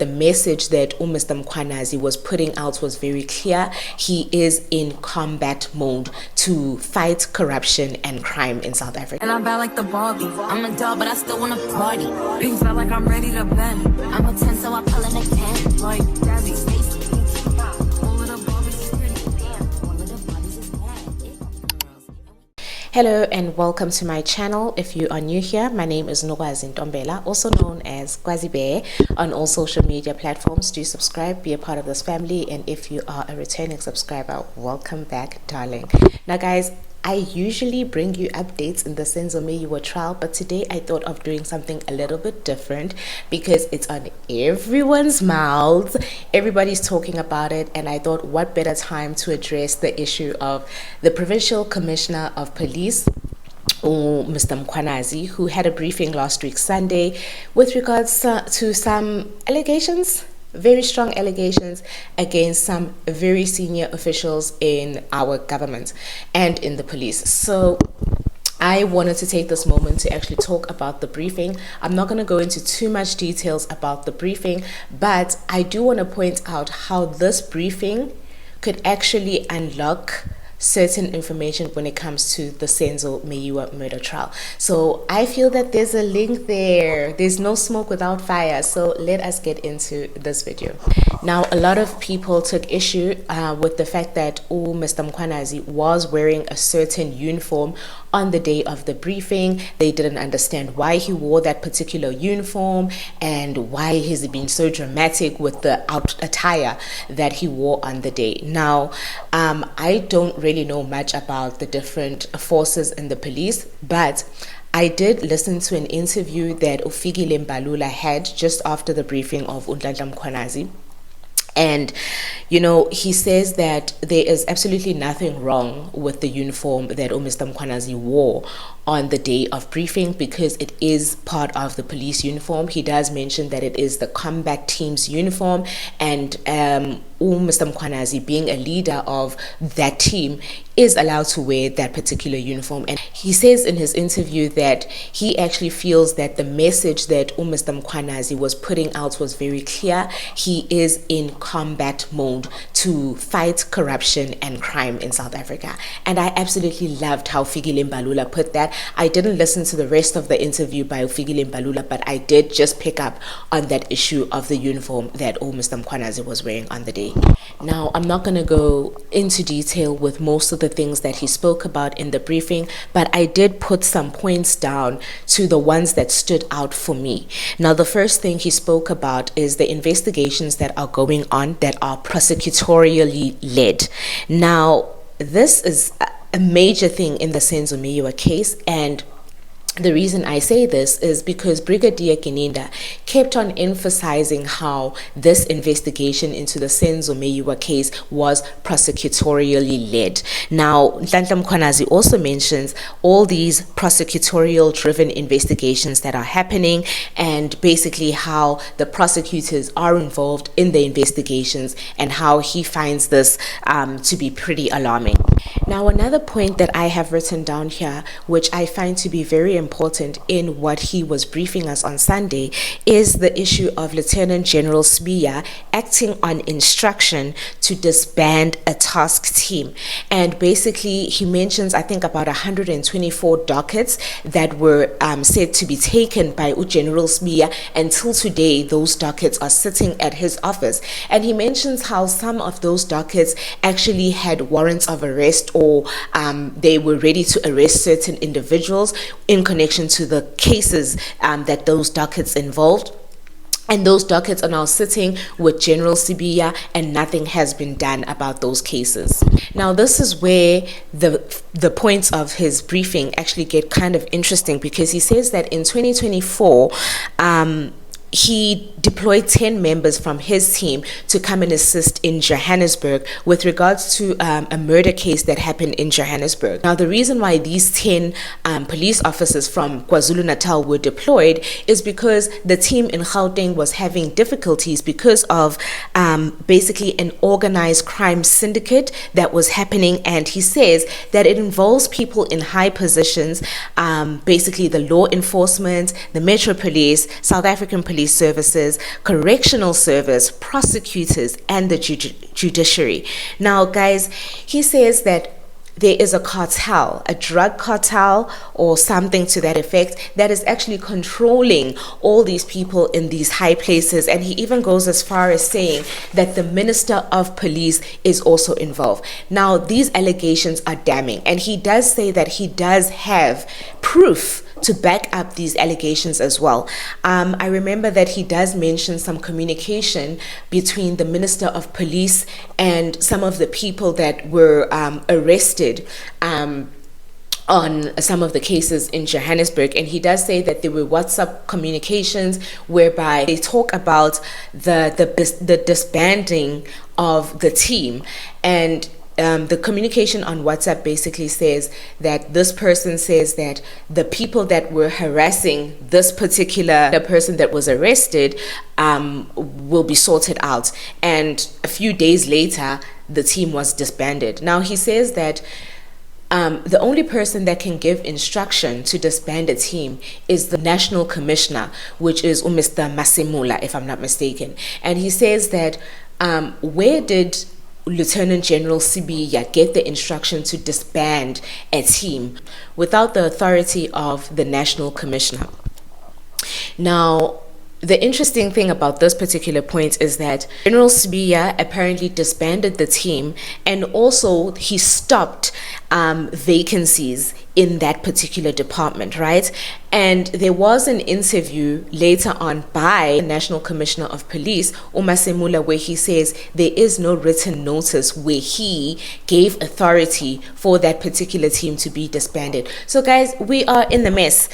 The message that Mr. Mkhwanazi was putting out was very clear. He is in combat mode to fight corruption and crime in South Africa. And I'm bad like the Barbie. I'm a doll, but I still wanna party. Things felt like I'm ready to bend. I'm a 10, so I pull in a 10. Like Daddy. Hello and welcome to my channel. If you are new here, my name is Mkhwanazi, also known as Sibiya on all social media platforms. Do subscribe, be a part of this family, and if you are a returning subscriber, welcome back, darling. Now guys, I usually bring you updates in the Senzo Meyiwa trial, but today I thought of doing something a little bit different because it's on everyone's mouths. Everybody's talking about it, and I thought what better time to address the issue of the Provincial Commissioner of Police, Mr. Mkhwanazi, who had a briefing last week Sunday with regards to some allegations, very strong allegations against some very senior officials in our government and in the police. So I wanted to take this moment to actually talk about the briefing. I'm not going to go into too much details about the briefing, but I do want to point out how this briefing could actually unlock certain information when it comes to the Senzo Meyiwa murder trial. So I feel that there's a link there. There's no smoke without fire. So let us get into this video. Now, a lot of people took issue with the fact that Mr. Mkhwanazi was wearing a certain uniform on the day of the briefing. They didn't understand why he wore that particular uniform and why he's been so dramatic with the attire that he wore on the day. Now, I don't really know much about the different forces in the police, but I did listen to an interview that Ufigile Mbalula had just after the briefing of Mkhwanazi. And, you know, he says that there is absolutely nothing wrong with the uniform that Mr. Mkhwanazi wore on the day of briefing because it is part of the police uniform. He does mention that it is the combat team's uniform, and Mr. Mkhwanazi, being a leader of that team, is allowed to wear that particular uniform. And he says in his interview that he actually feels that the message that Mr. Mkhwanazi was putting out was very clear. He is in combat mode to fight corruption and crime in South Africa. And I absolutely loved how Ufigile Mbalula put that. I didn't listen to the rest of the interview by Ufigile Mbalula, but I did just pick up on that issue of the uniform that Mr. Mkhwanazi was wearing on the day. Now, I'm not going to go into detail with most of the things that he spoke about in the briefing, but I did put some points down to the ones that stood out for me. Now, the first thing he spoke about is the investigations that are going on that are prosecutorially led. Now, this is a major thing in the Senzo Meyiwa case, and the reason I say this is because Brigadier Kininda kept on emphasizing how this investigation into the Senzo Meyiwa case was prosecutorially led. Now, Mkhwanazi also mentions all these prosecutorial driven investigations that are happening and basically how the prosecutors are involved in the investigations and how he finds this to be pretty alarming. Now, another point that I have written down here, which I find to be very important in what he was briefing us on Sunday, is the issue of Lieutenant General Sibiya acting on instruction to disband a task team. And basically, he mentions, I think, about 124 dockets that were said to be taken by General Sibiya. Until today, those dockets are sitting at his office. And he mentions how some of those dockets actually had warrants of arrest, or they were ready to arrest certain individuals in connection to the cases that those dockets involved. And those dockets are now sitting with General Sibiya, and nothing has been done about those cases. Now, this is where the points of his briefing actually get kind of interesting, because he says that in 2024, he deployed 10 members from his team to come and assist in Johannesburg with regards to a murder case that happened in Johannesburg. Now, the reason why these 10 police officers from KwaZulu-Natal were deployed is because the team in Gauteng was having difficulties because of basically an organized crime syndicate that was happening, and he says that it involves people in high positions, basically the law enforcement, the Metro Police, South African Police, police services, correctional service, prosecutors, and the judiciary. Now, guys, he says that there is a cartel, a drug cartel or something to that effect, that is actually controlling all these people in these high places. And he even goes as far as saying that the Minister of Police is also involved. Now, these allegations are damning, and he does say that he does have proof to back up these allegations as well. I remember that he does mention some communication between the Minister of Police and some of the people that were arrested on some of the cases in Johannesburg, and he does say that there were WhatsApp communications whereby they talk about the disbanding of the team. And the communication on WhatsApp basically says that this person says that the people that were harassing this particular person that was arrested will be sorted out. And a few days later, the team was disbanded. Now, he says that the only person that can give instruction to disband a team is the National Commissioner, which is Mr. Masemula, if I'm not mistaken. And he says that where did Lieutenant General Sibiya get the instruction to disband a team without the authority of the National Commissioner? Now, the interesting thing about this particular point is that General Sibiya apparently disbanded the team, and also he stopped vacancies in that particular department, right? And there was an interview later on by the National Commissioner of Police, Masemula, where he says there is no written notice where he gave authority for that particular team to be disbanded. So guys, we are in the mess.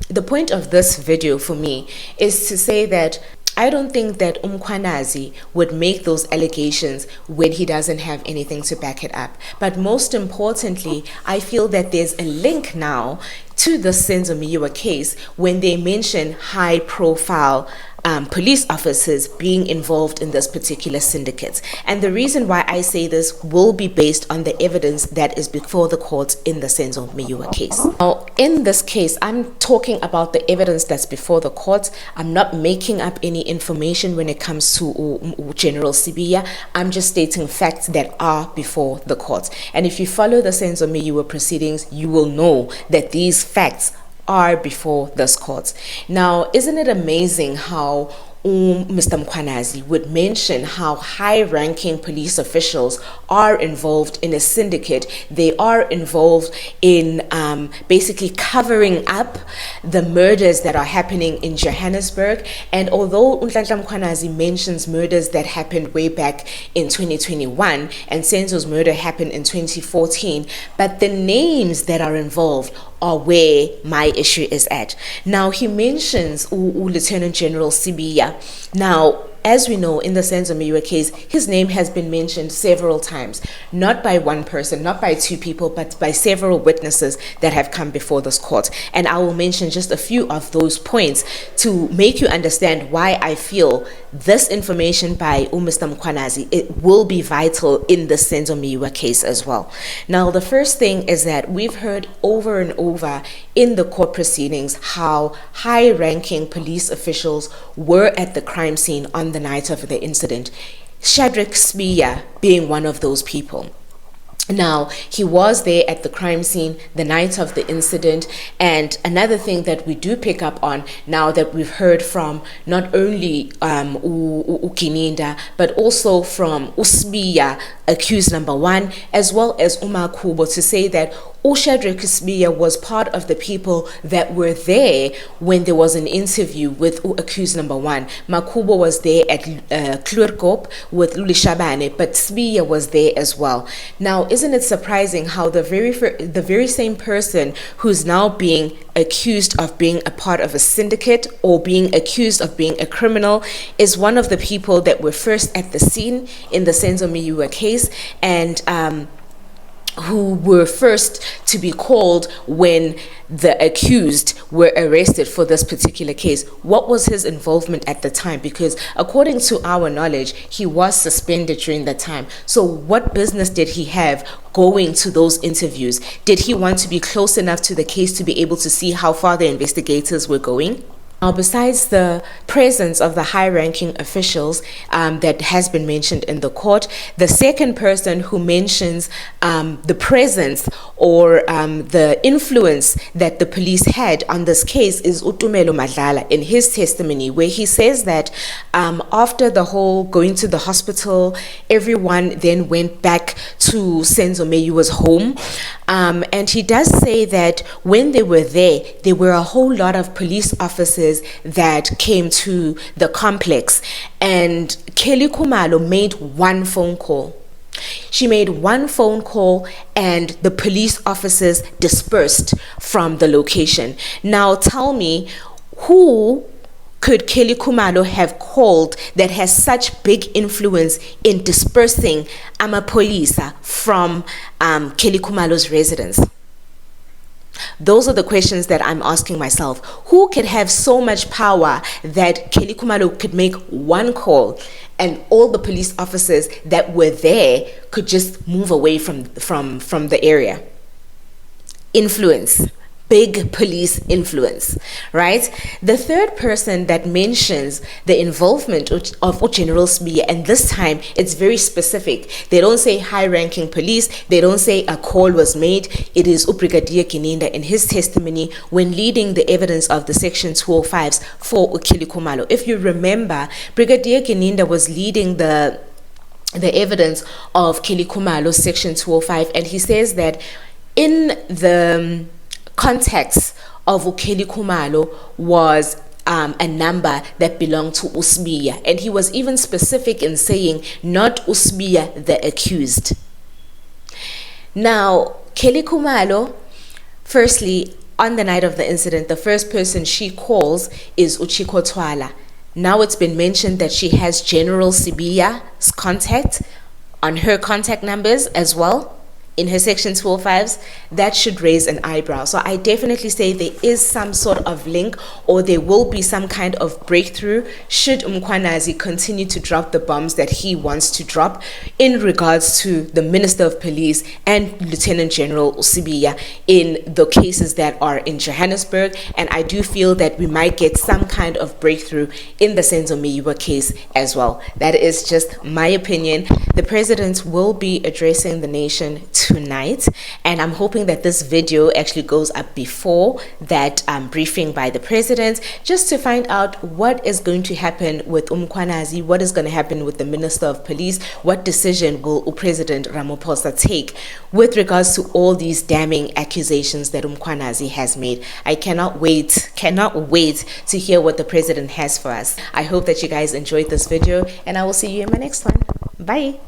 The point of this video for me is to say that I don't think that Mkhwanazi would make those allegations when he doesn't have anything to back it up. But most importantly, I feel that there's a link now to the Senzo Meyiwa case when they mention high-profile police officers being involved in this particular syndicate. And the reason why I say this will be based on the evidence that is before the court in the Senzo Meyiwa case. Now, in this case, I'm talking about the evidence that's before the court. I'm not making up any information when it comes to General Sibiya. I'm just stating facts that are before the court. And if you follow the Senzo Meyiwa proceedings, you will know that these facts are before this court. Now, isn't it amazing how Mr. Mkhwanazi would mention how high-ranking police officials are involved in a syndicate? They are involved in basically covering up the murders that are happening in Johannesburg. And although Mkhwanazi mentions murders that happened way back in 2021 and Senzo's murder happened in 2014, but the names that are involved are where my issue is at. Now, he mentions Lieutenant General Sibiya. Now, as we know, in the Senzo Meyiwa case, his name has been mentioned several times, not by one person, not by two people, but by several witnesses that have come before this court. And I will mention just a few of those points to make you understand why I feel this information by Mr. Mkhwanazi, it will be vital in the Senzo Meyiwa case as well. Now, the first thing is that we've heard over and over in the court proceedings how high-ranking police officials were at the crime scene on the night of the incident, Shadrack Sibiya being one of those people. Now, he was there at the crime scene the night of the incident. And another thing that we do pick up on now that we've heard from not only Ukininda, but also from Sibiya, accused number one, as well as Makhubo, to say that Shadrack Sibiya was part of the people that were there when there was an interview with accused number one. Makhubo was there at Klurkop with Lulishabane, but Sibiya was there as well. Now, isn't it surprising how the very same person who's now being accused of being a part of a syndicate or being accused of being a criminal is one of the people that were first at the scene in the Senzo Meyiwa case, and who were first to be called when the accused were arrested for this particular case? What was his involvement at the time? Because according to our knowledge, he was suspended during that time. So what business did he have going to those interviews? Did he want to be close enough to the case to be able to see how far the investigators were going? Now, besides the presence of the high-ranking officials that has been mentioned in the court, the second person who mentions the presence or the influence that the police had on this case is Utumelo Madlala in his testimony, where he says that after the whole going to the hospital, everyone then went back to Senzo Meyiwa's home. And he does say that when they were there were a whole lot of police officers that came to the complex, and Kelly Khumalo made one phone call. She made one phone call and the police officers dispersed from the location. Now tell me, who could Kelly Khumalo have called that has such big influence in dispersing Amapolisa from Kelly Khumalo's residence? Those are the questions that I'm asking myself. Who could have so much power that Kelly Khumalo could make one call and all the police officers that were there could just move away from the area? Influence. Big police influence, right? The third person that mentions the involvement of General Sibiya, and this time it's very specific. They don't say high-ranking police. They don't say a call was made. It is Brigadier Gininda in his testimony when leading the evidence of the Section 205s for Kelly Khumalo. If you remember, Brigadier Gininda was leading the evidence of Kelly Khumalo's Section 205, and he says that in the context of Kelly Khumalo was a number that belonged to Sibiya, and he was even specific in saying not Sibiya the accused. Now Kelly Khumalo, firstly, on the night of the incident, the first person she calls is Uchiko Twala. Now it's been mentioned that she has General Sibiya's contact on her contact numbers as well in her Section 205s. That should raise an eyebrow. So I definitely say there is some sort of link, or there will be some kind of breakthrough should Mkhwanazi continue to drop the bombs that he wants to drop in regards to the Minister of Police and Lieutenant General Sibiya in the cases that are in Johannesburg. And I do feel that we might get some kind of breakthrough in the Senzo Meyiwa case as well. That is just my opinion. The president will be addressing the nation tonight, and I'm hoping that this video actually goes up before that briefing by the president, just to find out what is going to happen with Mkhwanazi, what is going to happen with the Minister of Police, what decision will President Ramaphosa take with regards to all these damning accusations that Mkhwanazi has made. I cannot wait to hear what the president has for us. I hope that you guys enjoyed this video, and I will see you in my next one. Bye.